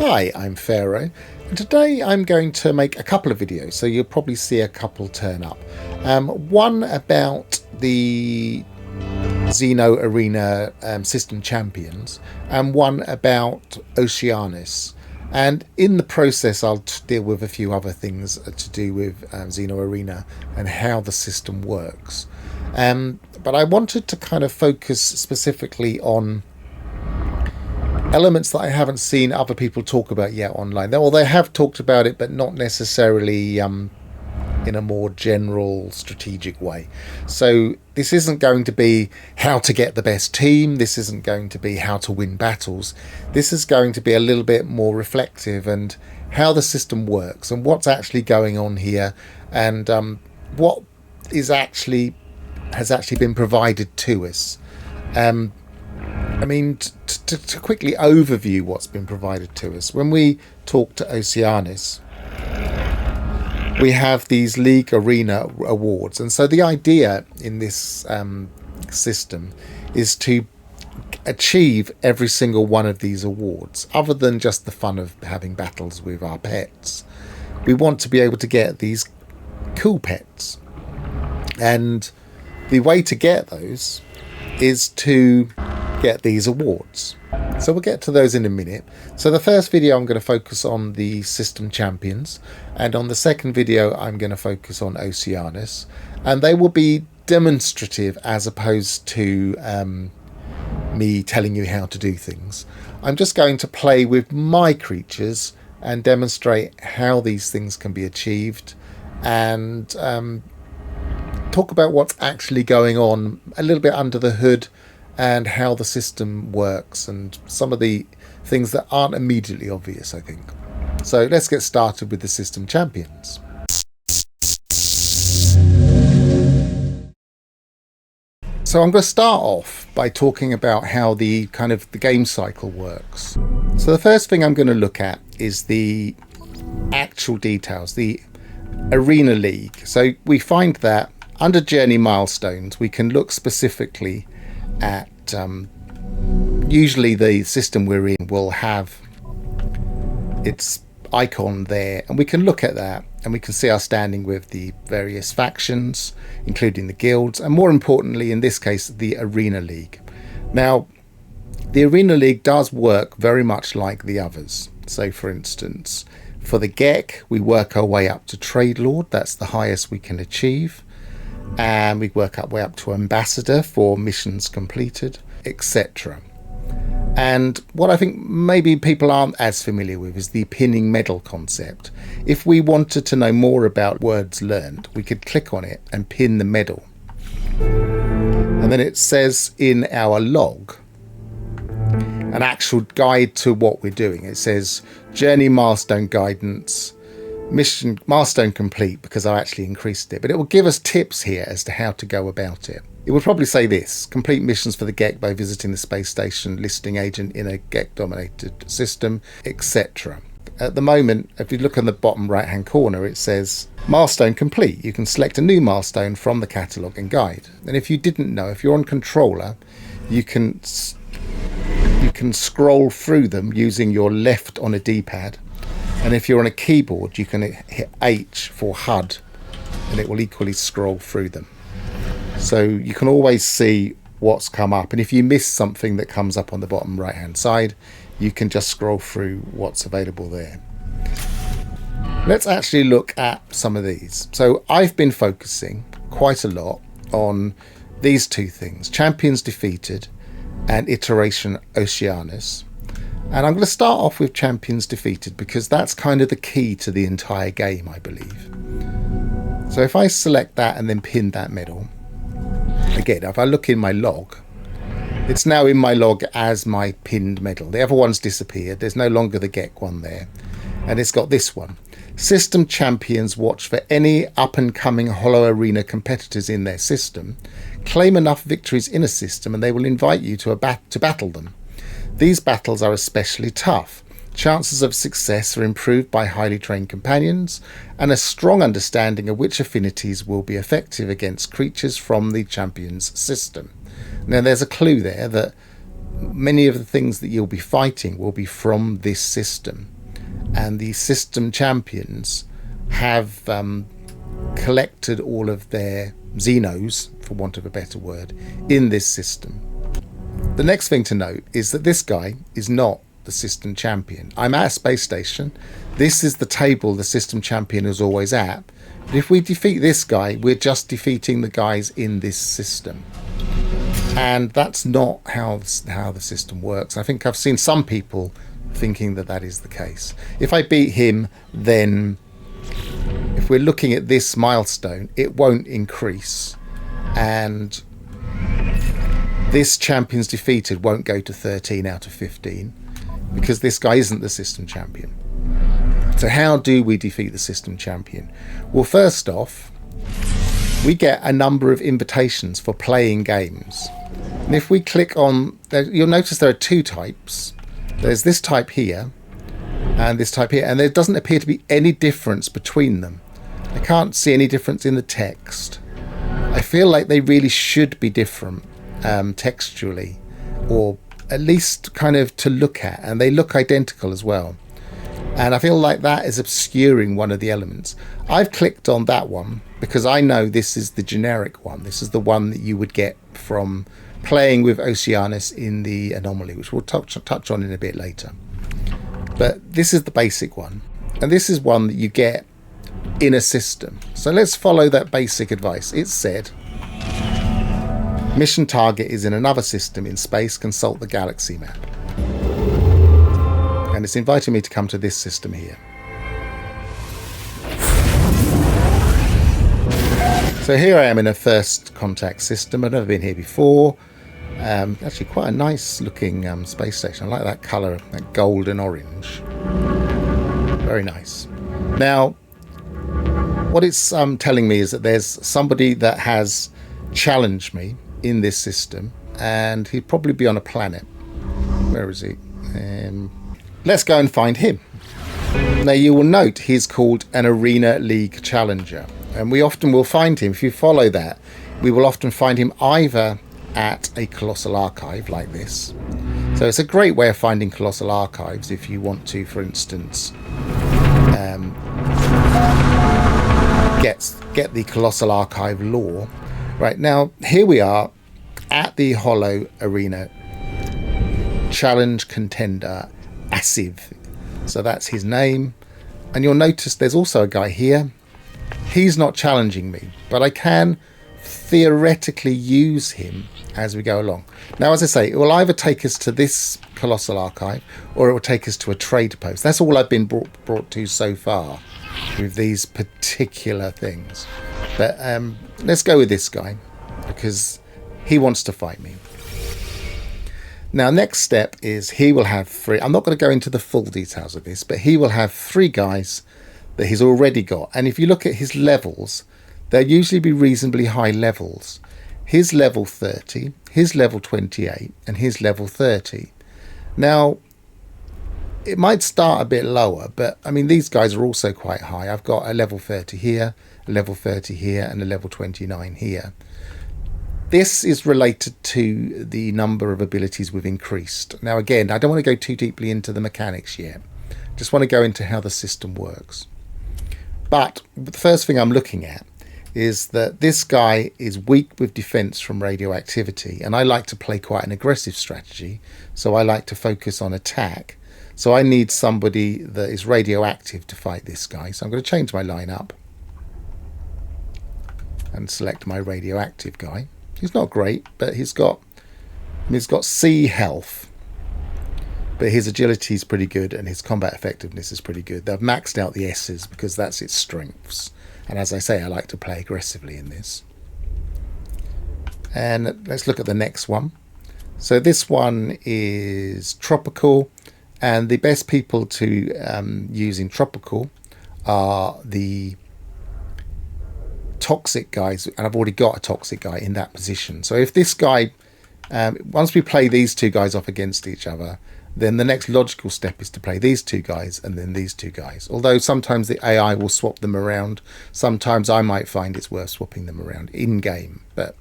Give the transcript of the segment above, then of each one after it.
Hi, I'm Pharaoh, and today I'm going to make a couple of videos, so you'll probably see a couple turn up. One about the Xeno Arena System Champions, and one about Oceanus. And in the process, I'll deal with a few other things to do with Xeno Arena and how the system works. But I wanted to kind of focus specifically on elements that I haven't seen other people talk about yet online. Well, they have talked about it, but not necessarily in a more general strategic way. So this isn't going to be how to get the best team. This isn't going to be how to win battles. This is going to be a little bit more reflective and how the system works and what's actually going on here, and what has actually been provided to us. I mean, to quickly overview what's been provided to us, when we talk to Oceanus, we have these League Arena awards. And so the idea in this system is to achieve every single one of these awards, other than just the fun of having battles with our pets. We want to be able to get these cool pets. And the way to get those is to get these awards. So we'll get to those in a minute. So the first video I'm going to focus on the system champions, and on the second video I'm going to focus on Oceanus, and they will be demonstrative as opposed to me telling you how to do things. I'm just going to play with my creatures and demonstrate how these things can be achieved, and talk about what's actually going on a little bit under the hood and how the system works and some of the things that aren't immediately obvious, I think. So let's get started with the system champions. So I'm going to start off by talking about how the game cycle works. So the first thing I'm going to look at is the actual details, the Arena League. So we find that under Journey Milestones, we can look specifically at usually the system we're in will have its icon there, and we can look at that and we can see our standing with the various factions, including the guilds, and more importantly in this case the Arena League. Now the Arena League does work very much like the others. So for instance, for the GEC we work our way up to Trade Lord. That's the highest we can achieve, and we work our way up to Ambassador for missions completed, etc. And what I think maybe people aren't as familiar with is the pinning medal concept. If we wanted to know more about words learned, we could click on it and pin the medal, and then it says in our log an actual guide to what we're doing. It says Journey Milestone Guidance, mission milestone complete, because I actually increased it, but it will give us tips here as to how to go about it. It will probably say this: complete missions for the GEC by visiting the space station listing agent in a GEC dominated system, etc. At the moment, if you look on the bottom right hand corner, it says milestone complete. You can select a new milestone from the catalogue and guide. And if you didn't know, if you're on controller, you can scroll through them using your left on a D-pad. And if you're on a keyboard, you can hit H for HUD, and it will equally scroll through them. So you can always see what's come up. And if you miss something that comes up on the bottom right hand side, you can just scroll through what's available there. Let's actually look at some of these. So I've been focusing quite a lot on these two things: Champions Defeated and Iteration Oceanus. And I'm going to start off with Champions Defeated because that's kind of the key to the entire game, I believe. So if I select that and then pin that medal, again, if I look in my log, it's now in my log as my pinned medal. The other one's disappeared. There's no longer the GEC one there. And it's got this one. System champions watch for any up-and-coming Hollow Arena competitors in their system. Claim enough victories in a system and they will invite you to battle them. These battles are especially tough. Chances of success are improved by highly trained companions and a strong understanding of which affinities will be effective against creatures from the champion's system. Now there's a clue there that many of the things that you'll be fighting will be from this system. and the system champions have collected all of their Xenos, for want of a better word, in this system. The next thing to note is that this guy is not the system champion. I'm at a space station. This is the table the system champion is always at. But if we defeat this guy, we're just defeating the guys in this system. And that's not how the system works. I think I've seen some people thinking that that is the case. If I beat him, then if we're looking at this milestone, it won't increase. And this champions defeated won't go to 13 out of 15 because this guy isn't the system champion. So how do we defeat the system champion? Well, first off, we get a number of invitations for playing games. And if we click on, you'll notice there are two types. There's this type here and this type here, and there doesn't appear to be any difference between them. I can't see any difference in the text. I feel like they really should be different textually, or at least kind of to look at, and they look identical as well. And I feel like that is obscuring one of the elements. I've clicked on that one because I know this is the generic one. This is the one that you would get from playing with Oceanus in the Anomaly, which we'll touch on in a bit later. But this is the basic one. And this is one that you get in a system. So let's follow that basic advice. It said, mission target is in another system in space. Consult the galaxy map. And it's inviting me to come to this system here. So here I am in a first contact system. I've never been here before. Actually quite a nice looking space station. I like that colour, that gold and orange. Very nice. Now, what it's telling me is that there's somebody that has challenged me in this system, and he'd probably be on a planet. Where is he? Let's go and find him. Now you will note he's called an Arena League Challenger, and we often will find him, if you follow that, we will often find him either at a Colossal Archive like this. So it's a great way of finding Colossal Archives if you want to, for instance, get the Colossal Archive lore. Right, now here we are at the Hollow Arena Challenge Contender Asiv. So that's his name. And you'll notice there's also a guy here. He's not challenging me, but I can theoretically use him as we go along. Now, as I say, it will either take us to this Colossal Archive or it will take us to a trade post. That's all I've been brought to so far with these particular things. But let's go with this guy because he wants to fight me. Now, next step is he will have three. I'm not going to go into the full details of this, but he will have three guys that he's already got. And if you look at his levels, they'll usually be reasonably high levels. His level 30, his level 28, and his level 30. Now, it might start a bit lower, but I mean, these guys are also quite high. I've got a level 30 here, a level 30 here, and a level 29 here. This is related to the number of abilities we've increased. Now, again, I don't want to go too deeply into the mechanics yet. Just want to go into how the system works. But the first thing I'm looking at is that this guy is weak with defense from radioactivity, and I like to play quite an aggressive strategy, so I like to focus on attack. So I need somebody that is radioactive to fight this guy. So I'm going to change my lineup and select my radioactive guy. He's not great, but he's got C health, but his agility is pretty good and his combat effectiveness is pretty good. They've maxed out the S's because that's its strengths. And as I say, I like to play aggressively in this. And let's look at the next one. So this one is tropical, and the best people to use in tropical are the toxic guys, and I've already got a toxic guy in that position. So if this guy, once we play these two guys off against each other, then the next logical step is to play these two guys and then these two guys. Although sometimes the AI will swap them around. Sometimes I might find it's worth swapping them around in game. But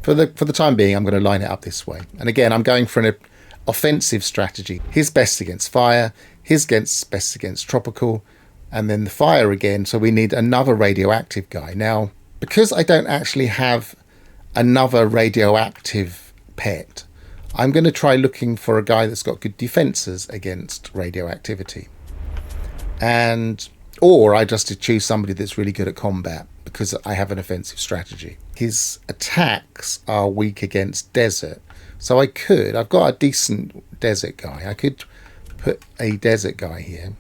for the time being, I'm going to line it up this way. And again, I'm going for an offensive strategy. His best against fire, his best against tropical, and then the fire again. So we need another radioactive guy. Now, because I don't actually have another radioactive pet, I'm going to try looking for a guy that's got good defenses against radioactivity. Or I just choose somebody that's really good at combat because I have an offensive strategy. His attacks are weak against desert. So I've got a decent desert guy. I could put a desert guy here.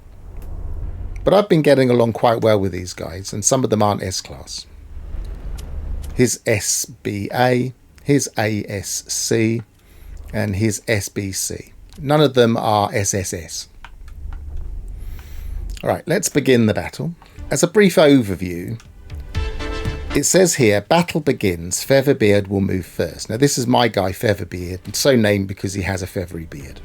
But I've been getting along quite well with these guys, and some of them aren't S-class. His SBA, his ASC, and his SBC. None of them are SSS. All right, let's begin the battle. As a brief overview, it says here, battle begins, Featherbeard will move first. Now this is my guy Featherbeard, so named because he has a feathery beard.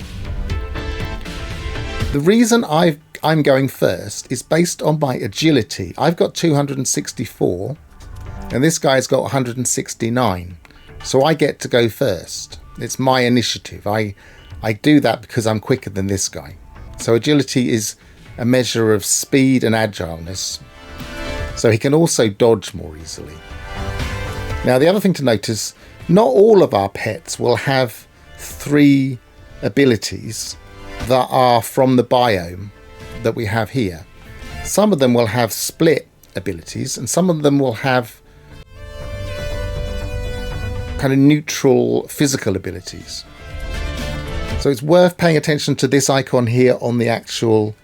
The reason I'm going first is based on my agility. I've got 264 and this guy's got 169. So I get to go first. It's my initiative. I do that because I'm quicker than this guy. So agility is a measure of speed and agileness. So he can also dodge more easily. Now the other thing to notice, not all of our pets will have 3 abilities that are from the biome that we have here. Some of them will have split abilities and some of them will have kind of neutral physical abilities. So it's worth paying attention to this icon here on the actual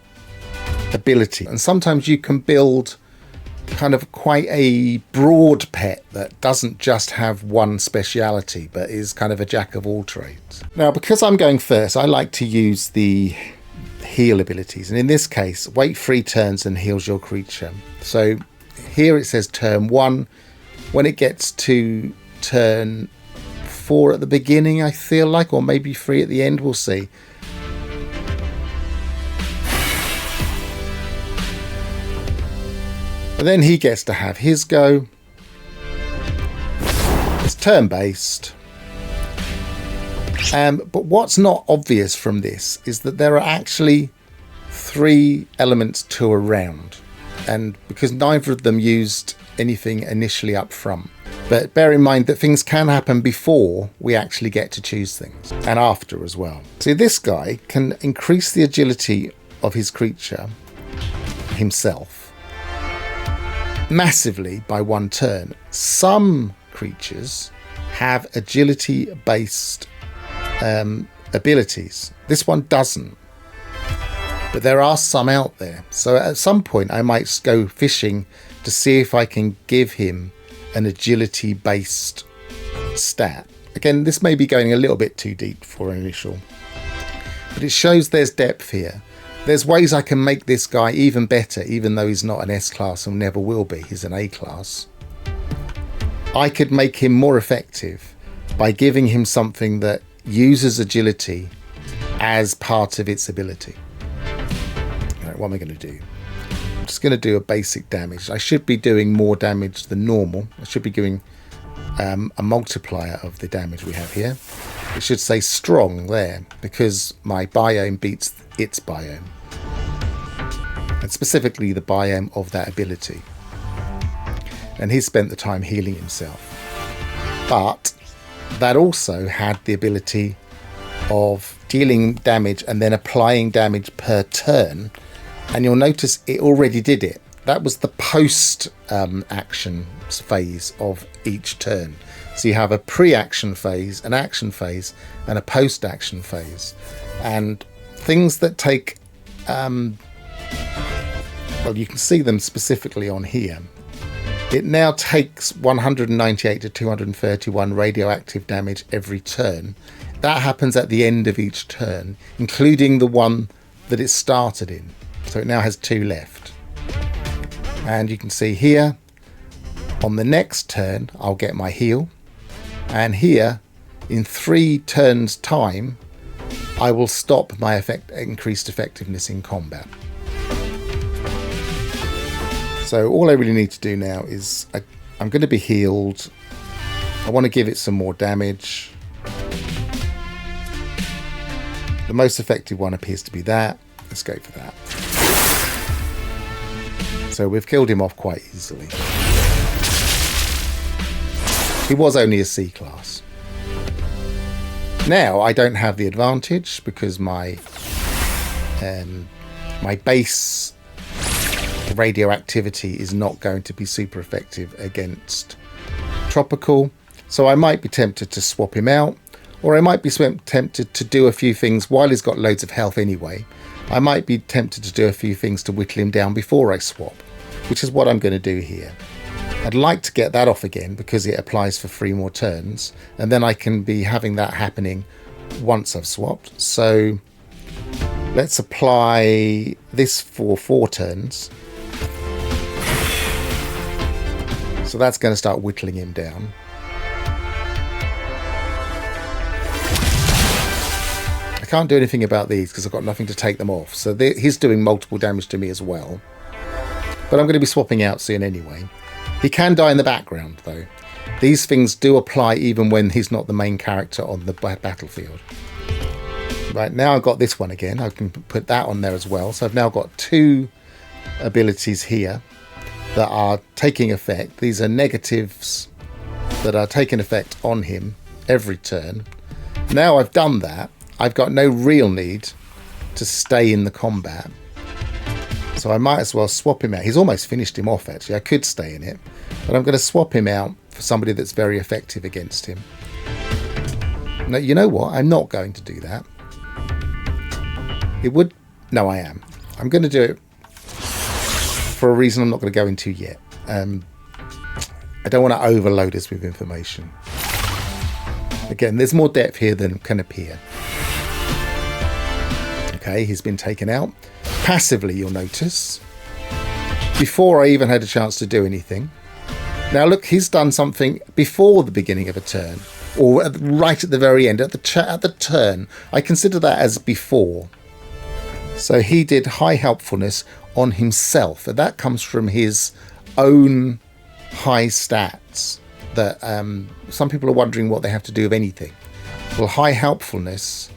ability. And sometimes you can build kind of quite a broad pet that doesn't just have one speciality but is kind of a jack of all trades. Now because I'm going first, I like to use the heal abilities, and in this case wait 3 turns and heals your creature. So here it says turn 1. When it gets to turn 4 at the beginning, I feel like, or maybe 3 at the end, we'll see. And then he gets to have his go. It's turn-based. But what's not obvious from this is that there are actually 3 elements to a round. And because neither of them used anything initially up front. But bear in mind that things can happen before we actually get to choose things. And after as well. See, this guy can increase the agility of his creature himself massively by 1 turn. Some creatures have agility based abilities. This one doesn't, but there are some out there. So at some point I might go fishing to see if I can give him an agility based stat. Again, this may be going a little bit too deep for an initial, but it shows there's depth here. There's ways I can make this guy even better, even though he's not an S-class and never will be. He's an A-class. I could make him more effective by giving him something that uses agility as part of its ability. All right, what am I going to do? I'm just going to do a basic damage. I should be doing more damage than normal. I should be doing a multiplier of the damage we have here. It should say strong there because my biome beats its biome, and specifically the biome of that ability. And he spent the time healing himself, but that also had the ability of dealing damage and then applying damage per turn. And you'll notice it already did it. That was the post action phase of each turn. So you have a pre-action phase, an action phase, and a post-action phase. And things that take, well, you can see them specifically on here. It now takes 198 to 231 radioactive damage every turn. That happens at the end of each turn, including the one that it started in. So it now has 2 left. And you can see here, on the next turn, I'll get my heal. And here, in 3 turns' time, I will stop my increased effectiveness in combat. So all I really need to do now is, I'm going to be healed. I want to give it some more damage. The most effective one appears to be that. Let's go for that. So we've killed him off quite easily. He was only a C class. Now I don't have the advantage because my base radioactivity is not going to be super effective against tropical. So I might be tempted to swap him out, or I might be tempted to do a few things while he's got loads of health anyway. I might be tempted to do a few things to whittle him down before I swap, which is what I'm going to do here. I'd like to get that off again because it applies for 3 more turns, and then I can be having that happening once I've swapped. So let's apply this for 4 turns. So that's going to start whittling him down. I can't do anything about these because I've got nothing to take them off. So he's doing multiple damage to me as well. But I'm going to be swapping out soon anyway. He can die in the background though. These things do apply even when he's not the main character on the battlefield. Right, now I've got this one again. I can put that on there as well. So I've now got 2 abilities here that are taking effect. These are negatives that are taking effect on him every turn. Now I've done that, I've got no real need to stay in the combat. So I might as well swap him out. He's almost finished him off actually. I could stay in it, but I'm going to swap him out for somebody that's very effective against him. No, you know what? I'm not going to do that. It would... No, I am. I'm going to do it for a reason I'm not going to go into yet. I don't want to overload us with information. Again, there's more depth here than can appear. Okay, he's been taken out. Passively, you'll notice. Before I even had a chance to do anything. Now look, he's done something before the beginning of a turn. Or right at the very end, at the turn. I consider that as before. So he did high helpfulness on himself. And that comes from his own high stats. That some people are wondering what they have to do with anything. Well, high helpfulness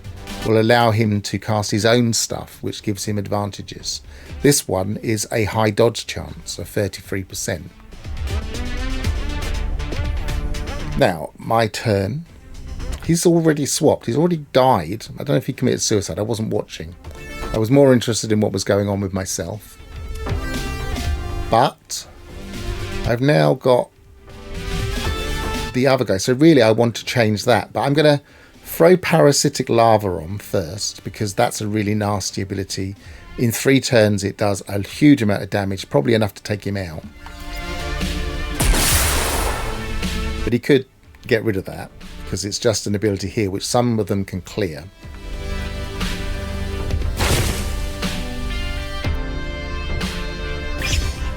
will allow him to cast his own stuff, which gives him advantages. This one is a high dodge chance of 33%. Now, my turn. He's already swapped. He's already died. I don't know if he committed suicide. I wasn't watching. I was more interested in what was going on with myself. But I've now got the other guy. So really, I want to change that. But I'm going to throw parasitic lava on first, because that's a really nasty ability. In 3 turns, it does a huge amount of damage, probably enough to take him out. But he could get rid of that, because it's just an ability here, which some of them can clear.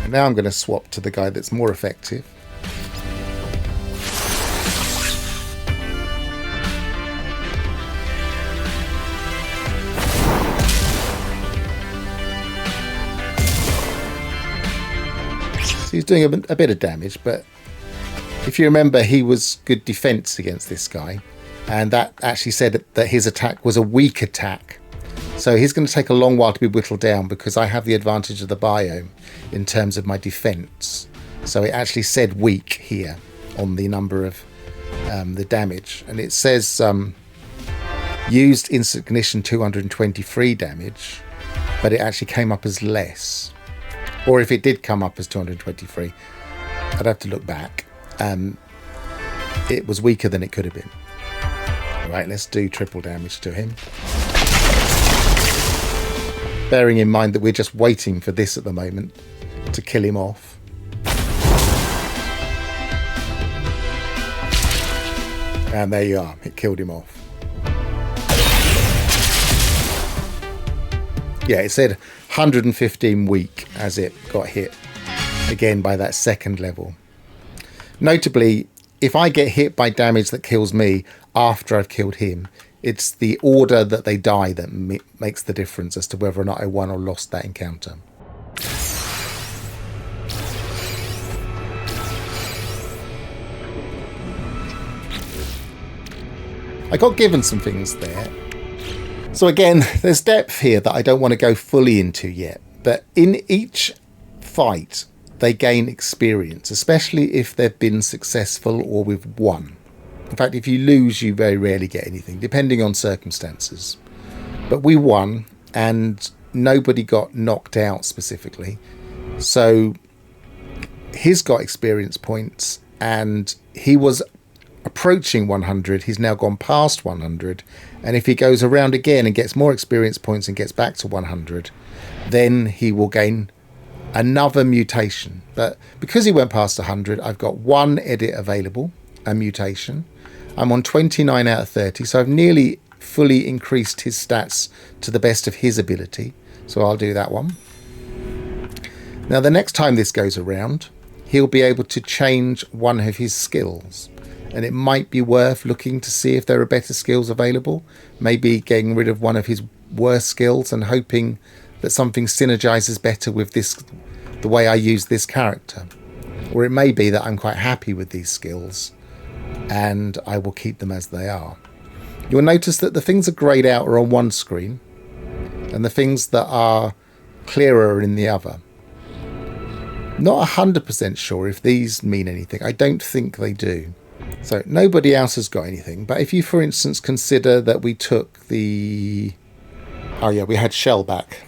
And now I'm going to swap to the guy that's more effective. He's doing a bit of damage, but if you remember, he was good defense against this guy, and that actually said that his attack was a weak attack. So he's going to take a long while to be whittled down, because I have the advantage of the biome in terms of my defense. So it actually said weak here on the number of the damage, and it says used instant ignition 223 damage, but it actually came up as less. Or if it did come up as 223, I'd have to look back. It was weaker than it could have been. All right, let's do triple damage to him. Bearing in mind that we're just waiting for this at the moment to kill him off. And there you are, it killed him off. Yeah, it said 115 weak as it got hit again by that second level. Notably, if I get hit by damage that kills me after I've killed him, it's the order that they die that makes the difference as to whether or not I won or lost that encounter. I got given some things there. So again, there's depth here that I don't want to go fully into yet, but in each fight they gain experience, especially if they've been successful or we've won. In fact, if you lose, you very rarely get anything, depending on circumstances. But we won, and nobody got knocked out specifically. So he's got experience points, and he was approaching 100. He's now gone past 100. And if he goes around again and gets more experience points and gets back to 100, then he will gain another mutation. But because he went past 100, I've got one edit available, a mutation. I'm on 29 out of 30, so I've nearly fully increased his stats to the best of his ability. So I'll do that one. Now, the next time this goes around, he'll be able to change one of his skills. And it might be worth looking to see if there are better skills available. Maybe getting rid of one of his worst skills and hoping that something synergizes better with this, the way I use this character. Or it may be that I'm quite happy with these skills and I will keep them as they are. You'll notice that the things that are grayed out are on one screen and the things that are clearer are in the other. Not 100% sure if these mean anything. I don't think they do. So nobody else has got anything. But if you, for instance, consider that we took the... Oh yeah, we had Shell back,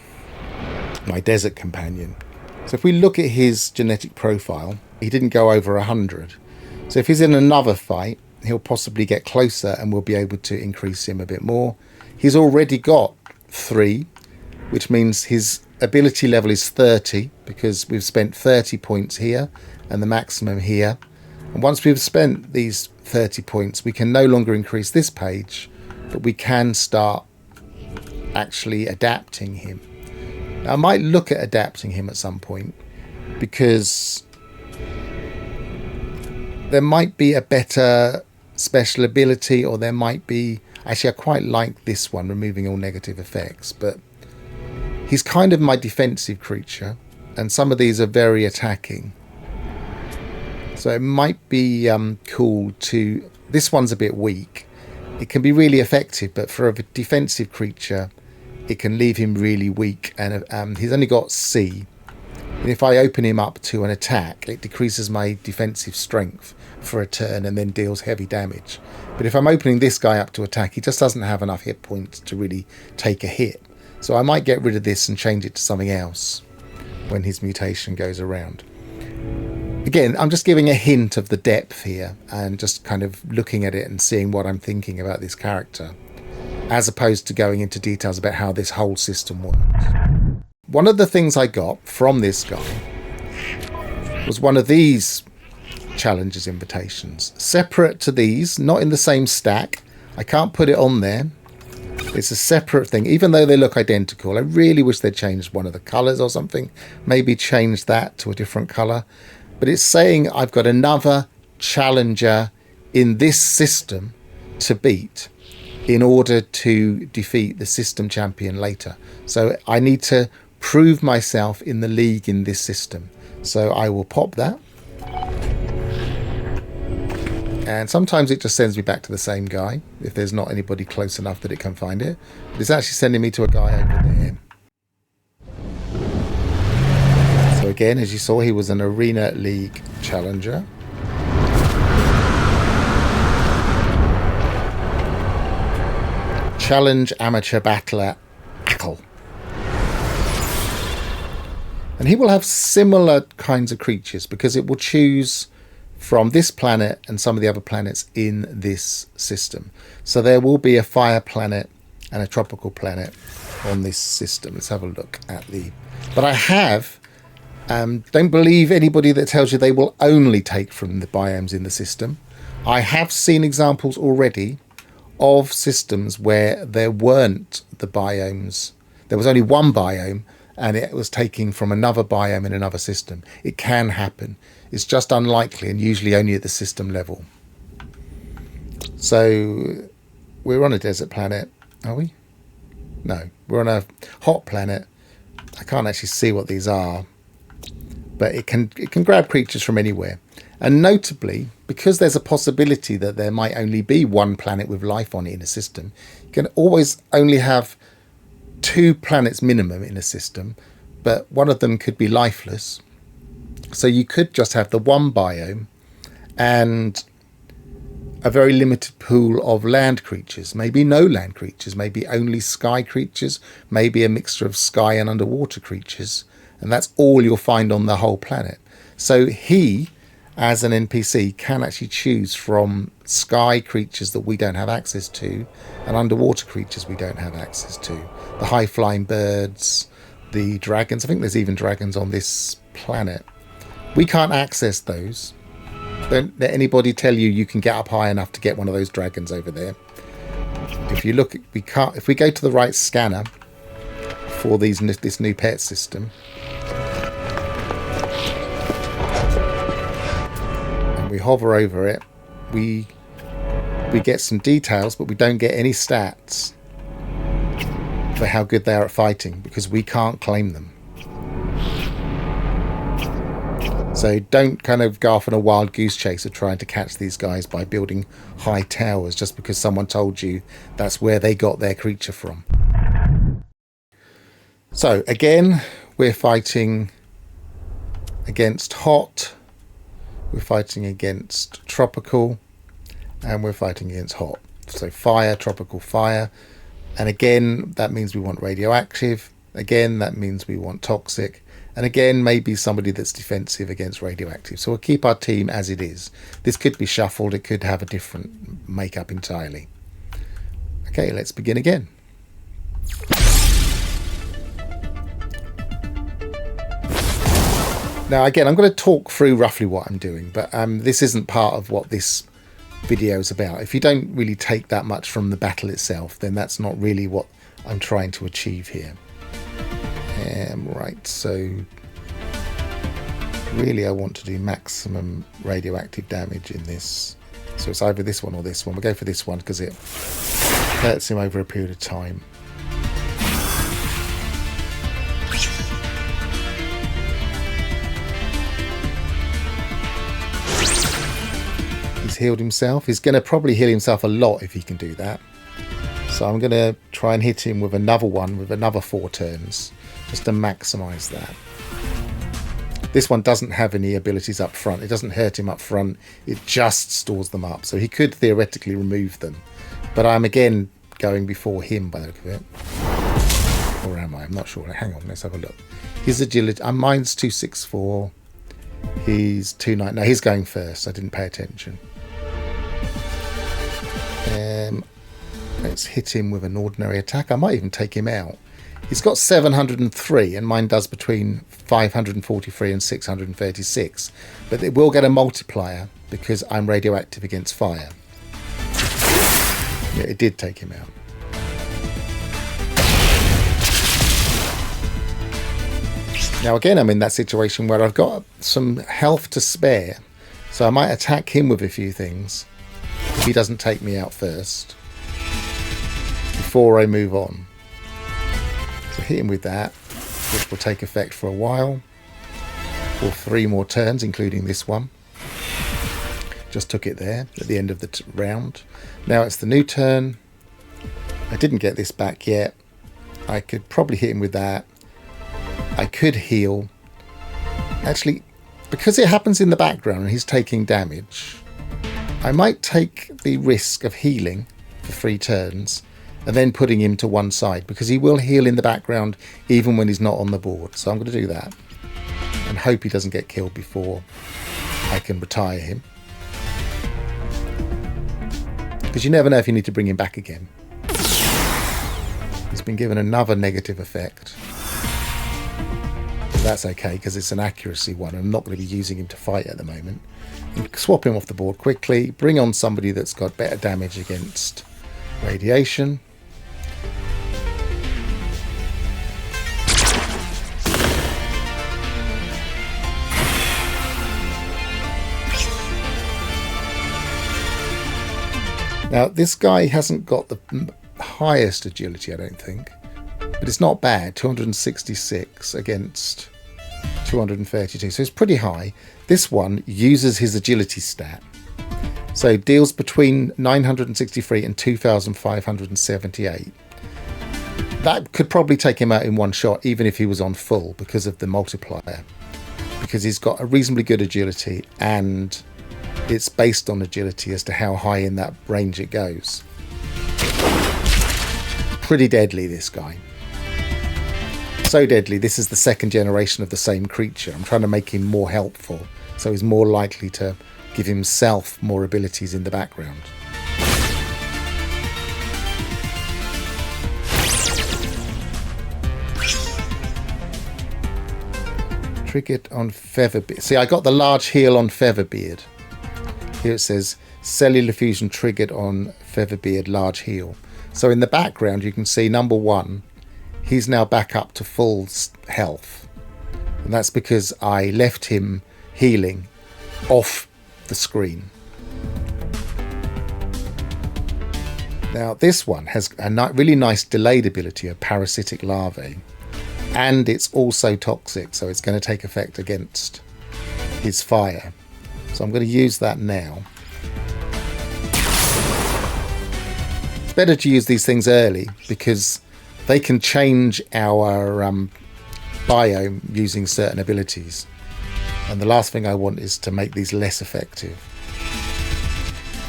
my desert companion. So if we look at his genetic profile, he didn't go over 100. So if he's in another fight, he'll possibly get closer and we'll be able to increase him a bit more. He's already got 3, which means his ability level is 30 because we've spent 30 points here and the maximum here. And once we've spent these 30 points, we can no longer increase this page, but we can start actually adapting him. Now, I might look at adapting him at some point because there might be a better special ability, or there might be... Actually, I quite like this one, removing all negative effects, but he's kind of my defensive creature, and some of these are very attacking. So it might be cool to... This one's a bit weak. It can be really effective, but for a defensive creature, it can leave him really weak. And he's only got C. And if I open him up to an attack, it decreases my defensive strength for a turn and then deals heavy damage. But if I'm opening this guy up to attack, he just doesn't have enough hit points to really take a hit. So I might get rid of this and change it to something else when his mutation goes around. Again, I'm just giving a hint of the depth here and just kind of looking at it and seeing what I'm thinking about this character, as opposed to going into details about how this whole system works. One of the things I got from this guy was one of these challenges invitations. Separate to these, not in the same stack. I can't put it on there. It's a separate thing, even though they look identical. I really wish they'd changed one of the colours or something. Maybe change that to a different colour. But it's saying I've got another challenger in this system to beat in order to defeat the system champion later. So I need to prove myself in the league in this system. So I will pop that. And sometimes it just sends me back to the same guy if there's not anybody close enough that it can find it. But it's actually sending me to a guy over there. So again, as you saw, he was an Arena League challenger. Challenge Amateur Battler Ackle. And he will have similar kinds of creatures because it will choose from this planet and some of the other planets in this system. So there will be a fire planet and a tropical planet on this system. Let's have a look at the... But I have... don't believe anybody that tells you they will only take from the biomes in the system. I have seen examples already of systems where there weren't the biomes. There was only one biome and it was taking from another biome in another system. It can happen. It's just unlikely and usually only at the system level. So we're on a desert planet, are we? No, we're on a hot planet. I can't actually see what these are, but it can grab creatures from anywhere. And notably, because there's a possibility that there might only be one planet with life on it in a system, you can always only have 2 planets minimum in a system, but one of them could be lifeless. So you could just have the one biome and a very limited pool of land creatures, maybe no land creatures, maybe only sky creatures, maybe a mixture of sky and underwater creatures, and that's all you'll find on the whole planet. So he, as an NPC, can actually choose from sky creatures that we don't have access to and underwater creatures we don't have access to. The high-flying birds, the dragons. I think there's even dragons on this planet. We can't access those. Don't let anybody tell you you can get up high enough to get one of those dragons over there. If you look, we can't. If we go to the right scanner for this new pet system, and we hover over it, we get some details, but we don't get any stats for how good they are at fighting because we can't claim them. So don't kind of go off on a wild goose chase of trying to catch these guys by building high towers just because someone told you that's where they got their creature from. So again, we're fighting against hot, we're fighting against tropical, and we're fighting against hot. So fire, tropical, fire. And again, that means we want radioactive. Again, that means we want toxic. And again, maybe somebody that's defensive against radioactive. So we'll keep our team as it is. This could be shuffled. It could have a different makeup entirely. Okay, let's begin again. Now, again, I'm going to talk through roughly what I'm doing, but this isn't part of what this video is about. If you don't really take that much from the battle itself, then that's not really what I'm trying to achieve here. Right, so really I want to do maximum radioactive damage in this. So it's either this one or this one. We'll go for this one because it hurts him over a period of time. He's healed himself. He's going to probably heal himself a lot if he can do that. So I'm going to try and hit him with another one with another 4 turns. Just to maximise that. This one doesn't have any abilities up front. It doesn't hurt him up front. It just stores them up. So he could theoretically remove them. But I'm again going before him by the look of it. Or am I? I'm not sure. Hang on, let's have a look. His agility... mine's 264. He's 29. No, he's going first. I didn't pay attention. Let's hit him with an ordinary attack. I might even take him out. He's got 703 and mine does between 543 and 636. But it will get a multiplier because I'm radioactive against fire. Yeah, it did take him out. Now again, I'm in that situation where I've got some health to spare. So I might attack him with a few things if he doesn't take me out first before I move on. So hit him with that, which will take effect for a while, for 3 more turns, including this one. Just took it there at the end of the round. Now it's the new turn. I didn't get this back yet. I could probably hit him with that. I could heal. Actually, because it happens in the background and he's taking damage, I might take the risk of healing for 3 turns and then putting him to one side, because he will heal in the background even when he's not on the board. So I'm going to do that and hope he doesn't get killed before I can retire him, because you never know if you need to bring him back again. He's been given another negative effect. But that's okay because it's an accuracy one. I'm not going to be using him to fight at the moment. Swap him off the board quickly, bring on somebody that's got better damage against radiation. Now, this guy hasn't got the highest agility, I don't think. But it's not bad. 266 against 232. So it's pretty high. This one uses his agility stat. So deals between 963 and 2,578. That could probably take him out in one shot, even if he was on full, because of the multiplier. Because he's got a reasonably good agility, and it's based on agility as to how high in that range it goes. Pretty deadly, this guy. So deadly, this is the second generation of the same creature. I'm trying to make him more helpful, so he's more likely to give himself more abilities in the background. Triggered on Featherbeard. See, I got the large heal on Featherbeard. Here it says cellular fusion triggered on Featherbeard, large heal. So in the background you can see number 1, he's now back up to full health. And that's because I left him healing off the screen. Now this one has a really nice delayed ability of parasitic larvae, and it's also toxic, so it's going to take effect against his fire. So I'm going to use that now. It's better to use these things early because they can change our biome using certain abilities. And the last thing I want is to make these less effective.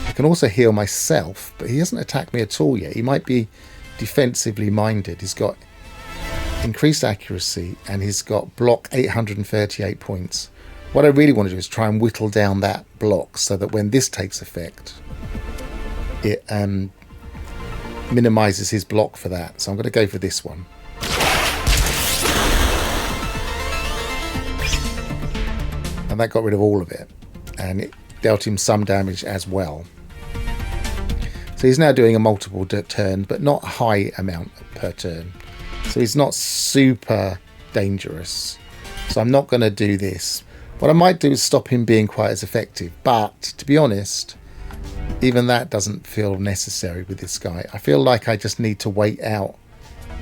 I can also heal myself, but he hasn't attacked me at all yet. He might be defensively minded. He's got increased accuracy and he's got block 838 points. What I really want to do is try and whittle down that block so that when this takes effect, it minimizes his block for that. So I'm going to go for this one. And that got rid of all of it, and it dealt him some damage as well. So he's now doing a multiple turn, but not a high amount per turn. So he's not super dangerous. So I'm not going to do this. What I might do is stop him being quite as effective. But to be honest, even that doesn't feel necessary with this guy. I feel like I just need to wait out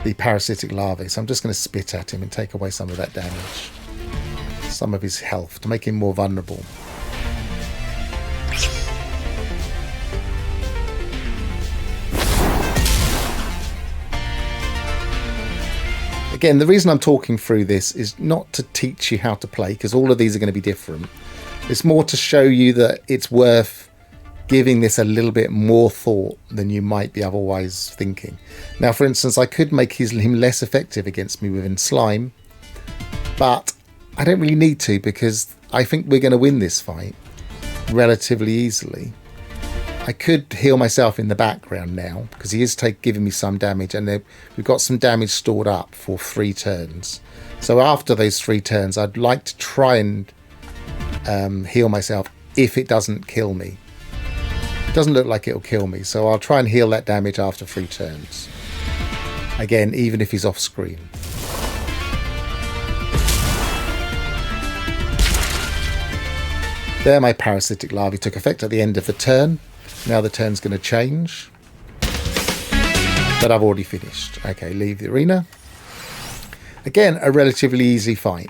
the parasitic larvae. So I'm just going to spit at him and take away some of that damage. Some of his health to make him more vulnerable. Again, the reason I'm talking through this is not to teach you how to play, because all of these are going to be different. It's more to show you that it's worth giving this a little bit more thought than you might be otherwise thinking. Now, for instance, I could make him less effective against me within slime, but I don't really need to, because I think we're going to win this fight relatively easily. I could heal myself in the background now, because he is giving me some damage, and we've got some damage stored up for 3 turns. So after those 3 turns, I'd like to try and heal myself if it doesn't kill me. It doesn't look like it'll kill me, so I'll try and heal that damage after 3 turns. Again, even if he's off screen. There, my parasitic larvae took effect at the end of the turn. Now the turn's going to change. But I've already finished. Okay, leave the arena. Again, a relatively easy fight.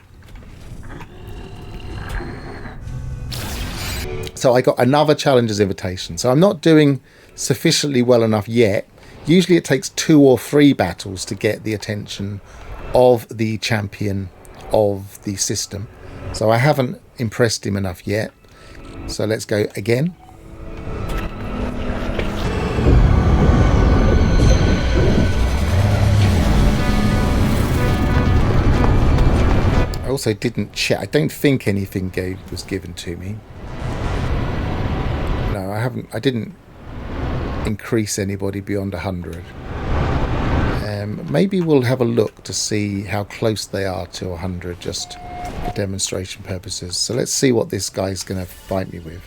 So I got another challenger's invitation. So I'm not doing sufficiently well enough yet. Usually it takes 2 or 3 battles to get the attention of the champion of the system. So I haven't impressed him enough yet. So let's go again. I also didn't check. I don't think anything was given to me. No, I haven't. I didn't increase anybody beyond 100. Maybe we'll have a look to see how close they are to 100, just for demonstration purposes. So let's see what this guy's going to fight me with.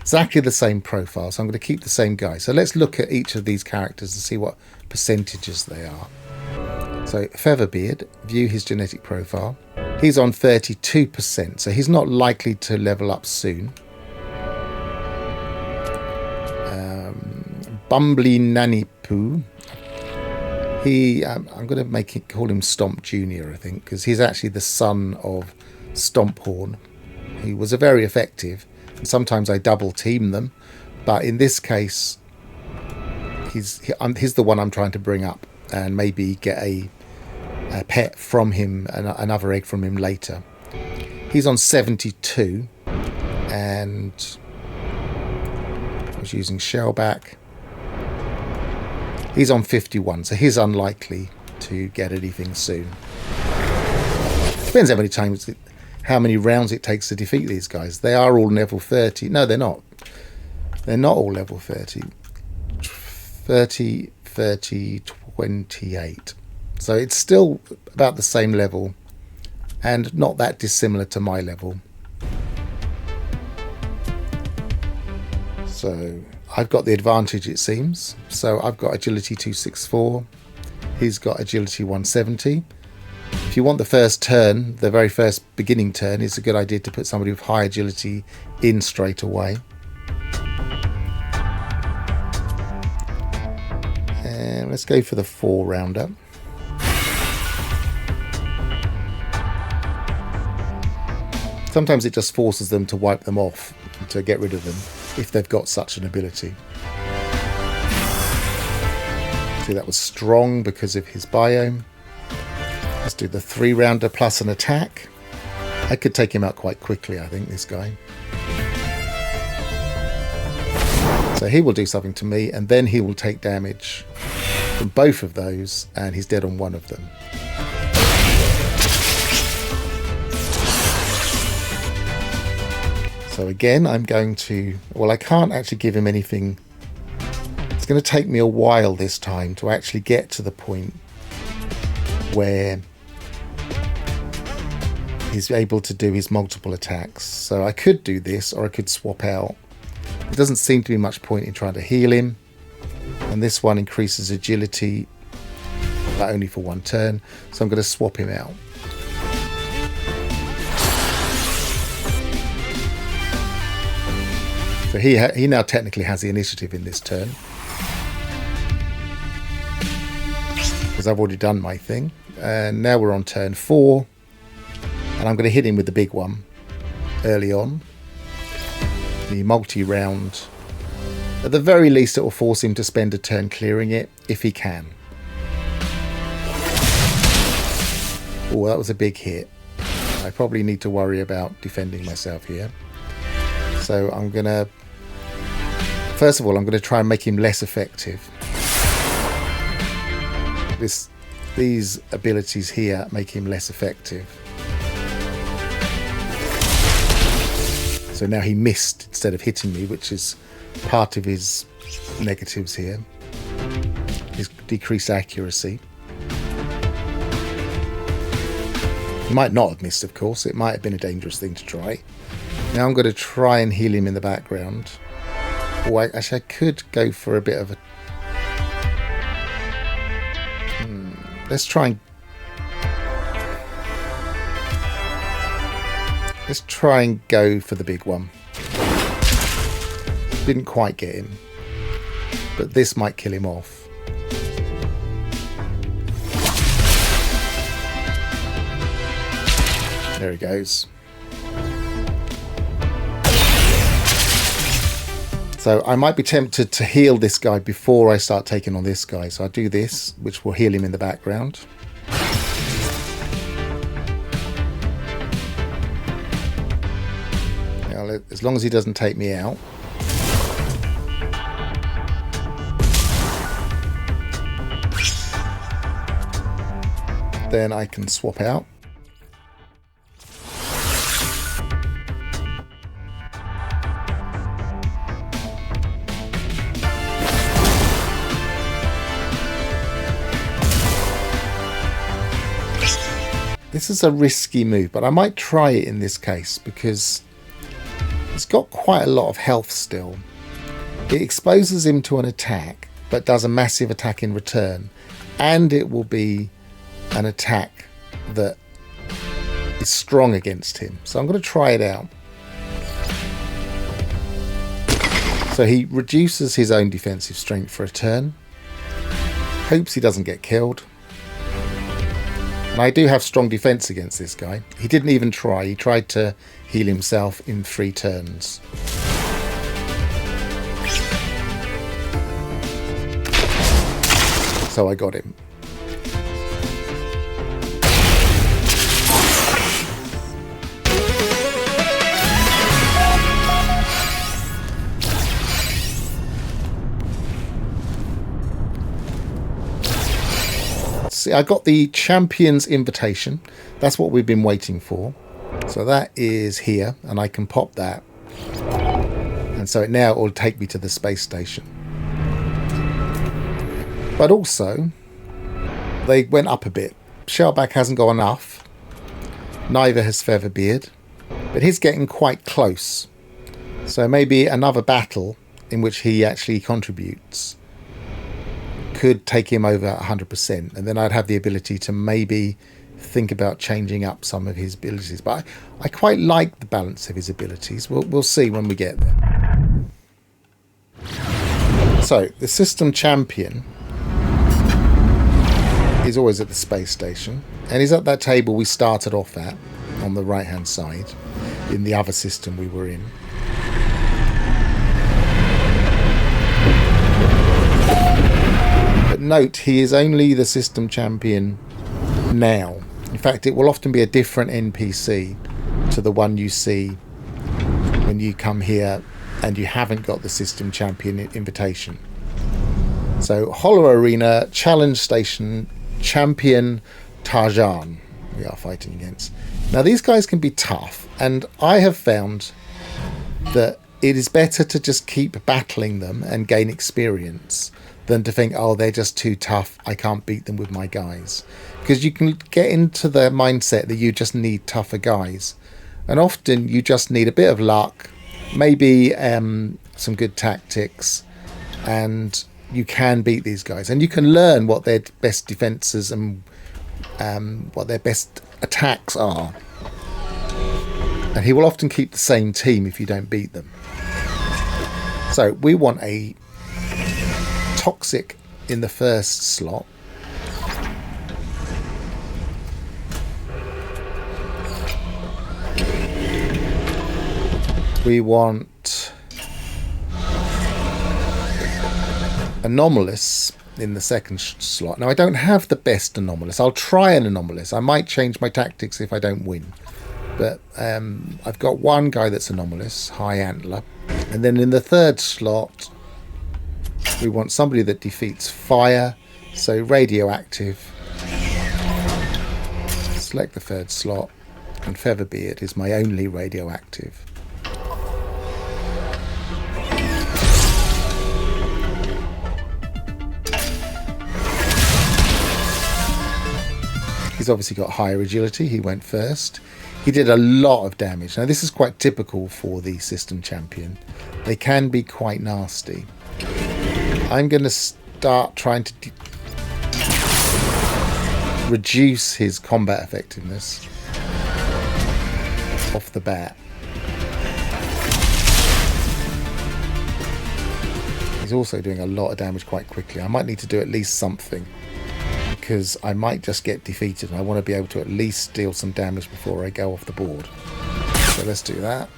Exactly the same profile, so I'm going to keep the same guy. So let's look at each of these characters and see what percentages they are. So Featherbeard, view his genetic profile. He's on 32%, so he's not likely to level up soon. Bumbly Nanny Poo. I'm going to call him Stomp Junior, I think, because he's actually the son of Stomphorn, who was a very effective. And sometimes I double team them, but in this case, he's the one I'm trying to bring up and maybe get a pet from him, another egg from him later. He's on 72, and I was using shellback. He's on 51, so he's unlikely to get anything soon. Depends how many rounds it takes to defeat these guys. They are all level 30. No, they're not. They're not all level 30. 30, 30, 28. So it's still about the same level and not that dissimilar to my level. So I've got the advantage, it seems. So I've got agility 264. He's got agility 170. If you want the first turn, the very first beginning turn, it's a good idea to put somebody with high agility in straight away. And let's go for the 4-rounder. Sometimes it just forces them to wipe them off, to get rid of them, if they've got such an ability. See, that was strong because of his biome. Let's do the 3-rounder plus an attack. I could take him out quite quickly, I think, this guy. So he will do something to me, and then he will take damage from both of those, and he's dead on one of them. So again, I'm going to... Well, I can't actually give him anything. It's going to take me a while this time to actually get to the point where he's able to do his multiple attacks. So I could do this, or I could swap out. There doesn't seem to be much point in trying to heal him. And this one increases agility, but only for one turn. So I'm going to swap him out. So he now technically has the initiative in this turn, because I've already done my thing. And now we're on turn 4, and I'm going to hit him with the big one early on. The multi-round. At the very least, it will force him to spend a turn clearing it, if he can. Oh, that was a big hit. I probably need to worry about defending myself here. So I'm going to... First of all, I'm going to try and make him less effective. These abilities here make him less effective. So now he missed instead of hitting me, which is part of his negatives here. His decreased accuracy. He might not have missed, of course. It might have been a dangerous thing to try. Now I'm going to try and heal him in the background. Or actually, I could go for a bit of a... Let's try and go for the big one. Didn't quite get him, but this might kill him off. There he goes. So I might be tempted to heal this guy before I start taking on this guy. So I do this, which will heal him in the background. Now, as long as he doesn't take me out. Then I can swap out. This is a risky move, but I might try it in this case because he's got quite a lot of health still. It exposes him to an attack, but does a massive attack in return. And it will be an attack that is strong against him. So I'm going to try it out. So he reduces his own defensive strength for a turn. Hopes he doesn't get killed. And I do have strong defense against this guy. He didn't even try. He tried to heal himself in 3 turns. So I got him. See, I got the Champion's Invitation. That's what we've been waiting for. So that is here, and I can pop that. And so now it will take me to the space station. But also, they went up a bit. Shellback hasn't got enough. Neither has Featherbeard. But he's getting quite close. So maybe another battle in which he actually contributes could take him over 100%. And then I'd have the ability to maybe think about changing up some of his abilities. But I quite like the balance of his abilities. We'll see when we get there. So, the System Champion is always at the space station, and he's at that table we started off at on the right hand side in the other system we were in. But note, he is only the System Champion now. In fact, it will often be a different NPC to the one you see when you come here and you haven't got the System Champion invitation. So, Hollow Arena, Challenge Station, Champion Tarjan we are fighting against. Now these guys can be tough, and I have found that it is better to just keep battling them and gain experience than to think, oh, they're just too tough, I can't beat them with my guys. Because you can get into the mindset that you just need tougher guys, and often you just need a bit of luck, maybe some good tactics, and you can beat these guys, and you can learn what their best defenses and what their best attacks are. And he will often keep the same team if you don't beat them. So we want a Toxic in the first slot. We want Anomalous in the second slot. Now I don't have the best Anomalous. I'll try an Anomalous. I might change my tactics if I don't win. But I've got one guy that's Anomalous, High Antler. And then in the third slot, we want somebody that defeats fire. So Radioactive. Select the third slot. And Featherbeard is my only Radioactive. He's obviously got higher agility. He went first. He did a lot of damage. Now this is quite typical for the System Champion. They can be quite nasty. I'm going to start trying to reduce his combat effectiveness off the bat. He's also doing a lot of damage quite quickly. I might need to do at least something, because I might just get defeated, and I want to be able to at least deal some damage before I go off the board. So let's do that.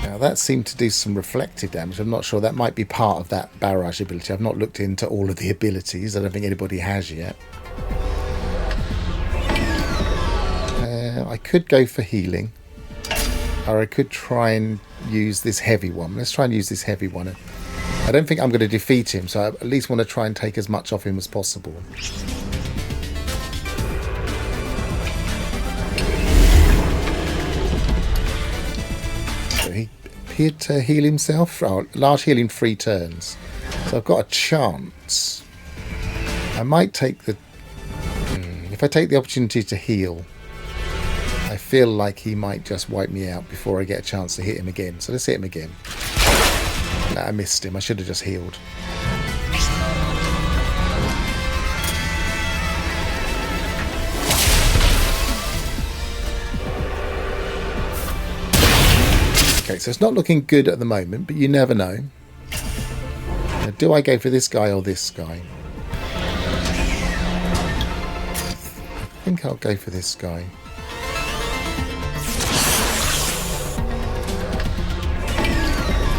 Now that seemed to do some reflective damage. I'm not sure, that might be part of that barrage ability. I've not looked into all of the abilities. I don't think anybody has yet. I could go for healing, or I could try and use this heavy one. Let's try and use this heavy one. I don't think I'm going to defeat him, so I at least want to try and take as much off him as possible. So he appeared to heal himself. Oh, large heal in 3 turns. So I've got a chance. I might take the... If I take the opportunity to heal, I feel like he might just wipe me out before I get a chance to hit him again. So let's hit him again. No, I missed him. I should have just healed. so it's not looking good at the moment, but you never know. Now, do I go for this guy or this guy? I think I'll go for this guy.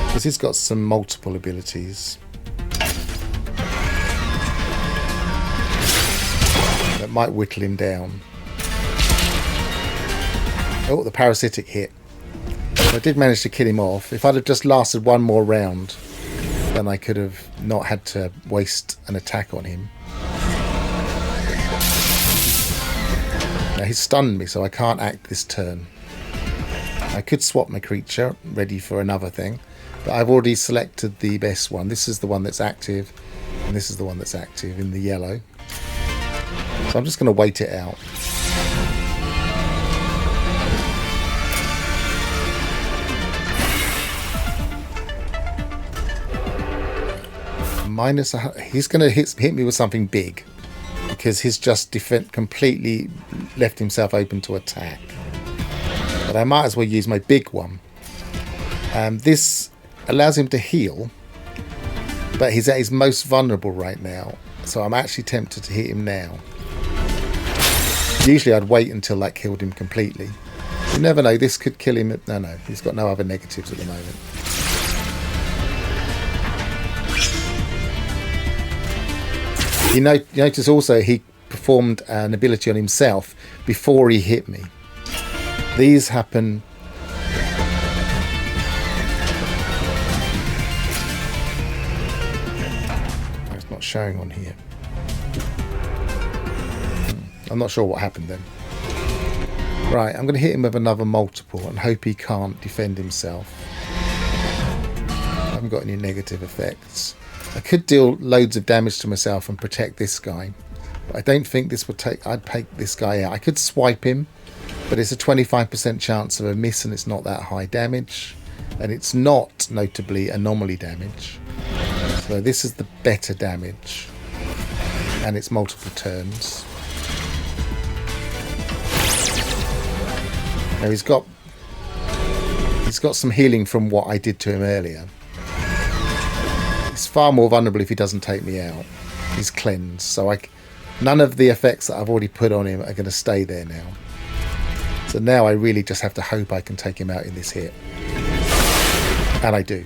Because he's got some multiple abilities. That might whittle him down. Oh, the parasitic hit. I did manage to kill him off. If I'd have just lasted one more round, then I could have not had to waste an attack on him. Now he's stunned me, so I can't act this turn. I could swap my creature, ready for another thing, but I've already selected the best one. This is the one that's active, and this is the one that's active in the yellow. So I'm just going to wait it out. He's going to hit me with something big because he's just completely left himself open to attack. But I might as well use my big one. This allows him to heal, but he's at his most vulnerable right now, so I'm actually tempted to hit him now. Usually I'd wait until that killed him completely. You never know, this could kill him. No, he's got no other negatives at the moment. You notice also he performed an ability on himself before he hit me. These happen... It's not showing on here. I'm not sure what happened then. Right, I'm going to hit him with another multiple and hope he can't defend himself. I haven't got any negative effects. I could deal loads of damage to myself and protect this guy, but I don't think this would take... I'd take this guy out. I could swipe him, but it's a 25% chance of a miss and it's not that high damage, and it's not notably anomaly damage. So this is the better damage, and it's multiple turns. Now he's got some healing from what I did to him earlier. He's far more vulnerable if he doesn't take me out. He's cleansed, so none of the effects that I've already put on him are going to stay there now. So now I really just have to hope I can take him out in this hit. And I do.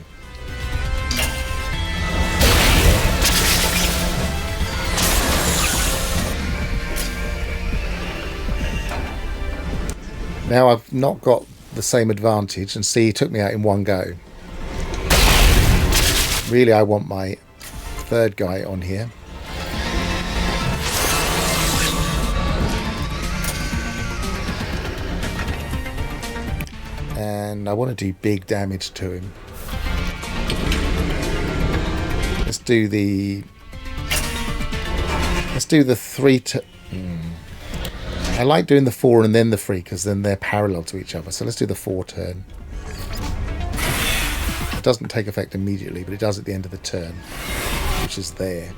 Now I've not got the same advantage, and see, he took me out in one go. Really, I want my third guy on here. And I want to do big damage to him. Let's do the 3 to... I like doing the 4 and then the 3 because then they're parallel to each other. So let's do the 4 turn. It doesn't take effect immediately, but it does at the end of the turn, which is there.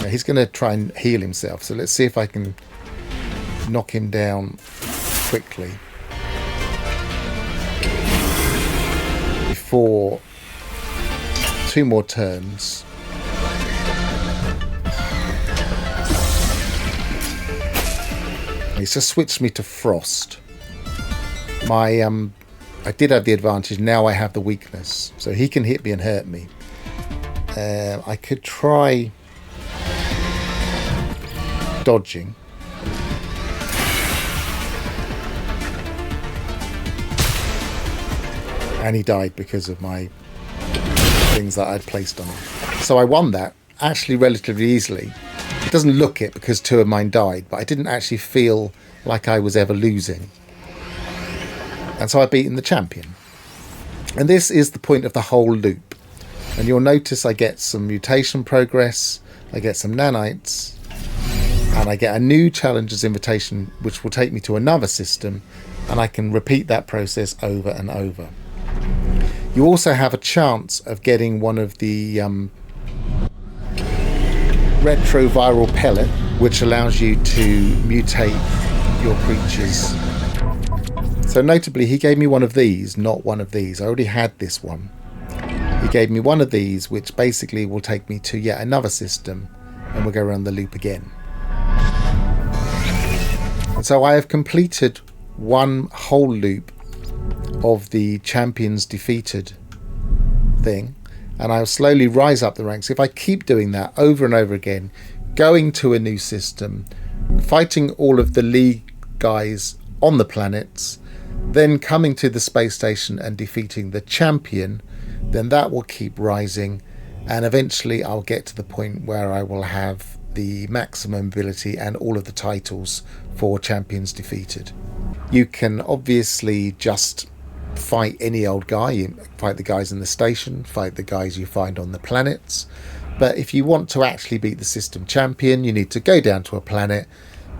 Now he's going to try and heal himself, so let's see if I can knock him down quickly before 2 more turns. He's just switched me to frost. I did have the advantage, now I have the weakness, so he can hit me and hurt me. I could try dodging. And he died because of my things that I'd placed on him. So I won that actually relatively easily. It doesn't look it because 2 of mine died, but I didn't actually feel like I was ever losing. And so I've beaten the champion. And this is the point of the whole loop. And you'll notice I get some mutation progress, I get some nanites, and I get a new challenger's invitation, which will take me to another system, and I can repeat that process over and over. You also have a chance of getting one of the retroviral pellet which allows you to mutate your creatures. So notably, he gave me one of these, not one of these. I already had this one. He gave me one of these, which basically will take me to yet another system, and we'll go around the loop again. And so I have completed one whole loop of the champions defeated thing, and I'll slowly rise up the ranks. If I keep doing that over and over again, going to a new system, fighting all of the league guys on the planets, then coming to the space station and defeating the champion, then that will keep rising, and eventually I'll get to the point where I will have the maximum ability and all of the titles for champions defeated. You can obviously just fight any old guy. You fight the guys in the station, fight the guys you find on the planets, but if you want to actually beat the system champion, you need to go down to a planet,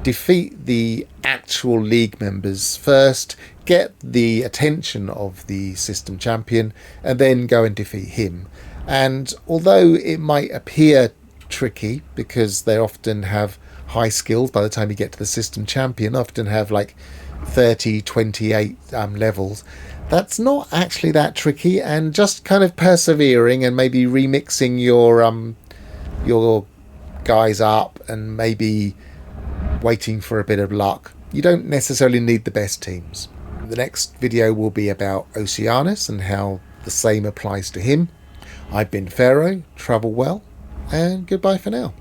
defeat the actual league members first, get the attention of the system champion, and then go and defeat him. And although it might appear tricky, because they often have high skills by the time you get to the system champion, often have like 30, 28 levels, that's not actually that tricky, and just kind of persevering and maybe remixing your guys up and maybe waiting for a bit of luck. You don't necessarily need the best teams. The next video will be about Oceanus and how the same applies to him. I've been Pharaoh, travel well, and goodbye for now.